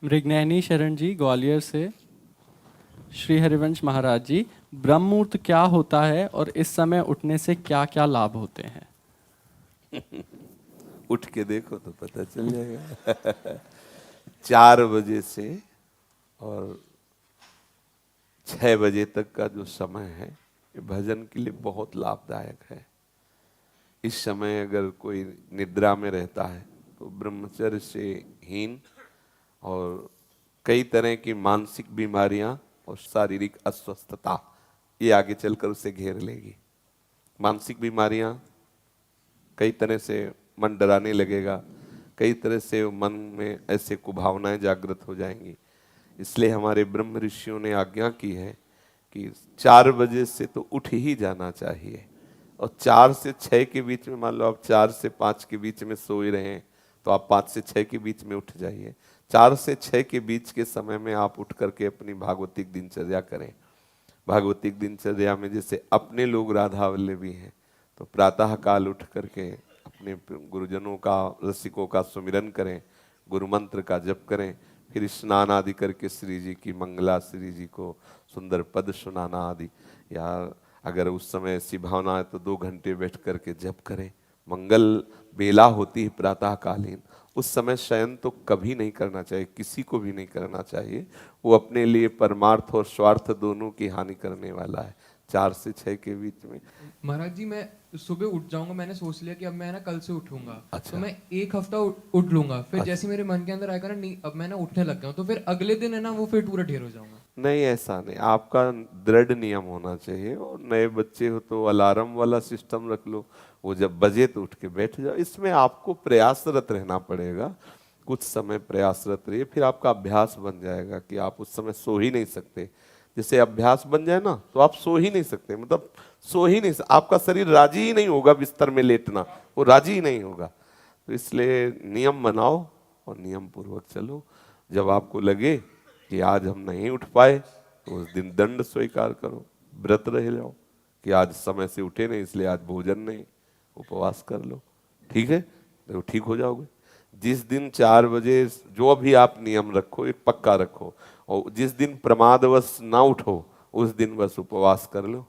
मृगनयनी शरण जी ग्वालियर से। श्री हरिवंश महाराज जी, ब्रह्म मुहूर्त क्या होता है और इस समय उठने से क्या क्या लाभ होते हैं? उठ के देखो तो पता चल जाएगा। 4 बजे से और 6 बजे तक का जो समय है ये भजन के लिए बहुत लाभदायक है। इस समय अगर कोई निद्रा में रहता है तो ब्रह्मचर्य से हीन और कई तरह की मानसिक बीमारियां और शारीरिक अस्वस्थता ये आगे चलकर उसे घेर लेगी। मानसिक बीमारियां, कई तरह से मन डराने लगेगा, कई तरह से मन में ऐसे कुभावनाएं जागृत हो जाएंगी। इसलिए हमारे ब्रह्म ऋषियों ने आज्ञा की है कि 4 बजे से तो उठ ही जाना चाहिए और 4 से 6 के बीच में, मान लो आप 4 से 5 के बीच में सो ही रहे हैं तो आप 5 से 6 के बीच में उठ जाइए। 4 से 6 के बीच के समय में आप उठ करके अपनी भागवतिक दिनचर्या करें। भागवतिक दिनचर्या में जैसे अपने लोग राधा वल्लभी हैं तो प्रातः काल उठ करके अपने गुरुजनों का, रसिकों का सुमिरन करें, गुरु मंत्र का जप करें, फिर स्नान आदि करके श्री जी की मंगला, श्री जी को सुंदर पद सुनाना आदि, या अगर उस समय ऐसी भावना है तो 2 घंटे बैठ करके जप करें। मंगल बेला होती है प्रातः कालीन, उस समय शयन तो कभी नहीं करना चाहिए, किसी को भी नहीं करना चाहिए। वो अपने लिए परमार्थ और स्वार्थ दोनों की हानि करने वाला है। 4 से 6 के बीच में। महाराज जी, मैं सुबह उठ जाऊंगा, मैंने सोच लिया कि अब मैं ना कल से उठूंगा। अच्छा। तो मैं 1 हफ्ता उठ लूंगा, फिर अच्छा। जैसे मेरे मन के अंदर आएगा ना, नहीं अब मैं ना उठने लग गया हूं, तो फिर अगले दिन है ना वो फिर पूरा ढेर हो जाऊंगा। नहीं, ऐसा नहीं, आपका दृढ़ नियम होना चाहिए। और नए बच्चे हो तो अलार्म वाला सिस्टम रख लो, वो जब बजे तो उठ के बैठ जाओ। इसमें आपको प्रयासरत रहना पड़ेगा, कुछ समय प्रयासरत रहिए, फिर आपका अभ्यास बन जाएगा कि आप उस समय सो ही नहीं सकते। जैसे अभ्यास बन जाए ना तो आप सो ही नहीं सकते, मतलब सो ही नहीं, आपका शरीर राजी ही नहीं होगा बिस्तर में लेटना, वो राजी ही नहीं होगा। तो इसलिए नियम बनाओ और नियम पूर्वक चलो। जब आपको लगे कि आज हम नहीं उठ पाए तो उस दिन दंड स्वीकार करो, व्रत रह जाओ कि आज समय से उठे नहीं इसलिए आज भोजन नहीं, उपवास कर लो, ठीक है, तो ठीक हो जाओगे। जिस दिन 4 बजे जो भी आप नियम रखो एक पक्का रखो, और जिस दिन प्रमादवश ना उठो उस दिन बस उपवास कर लो,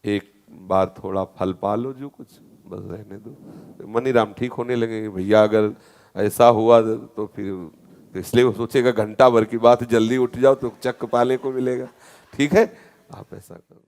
एक बार थोड़ा फल पा लो, जो कुछ बस रहने दो। तो मनीराम ठीक होने लगेंगे। भैया अगर ऐसा हुआ तो फिर तो इसलिए वो सोचेगा घंटा भर की बात, जल्दी उठ जाओ तो चक्क पाले को मिलेगा। ठीक है, आप ऐसा करो।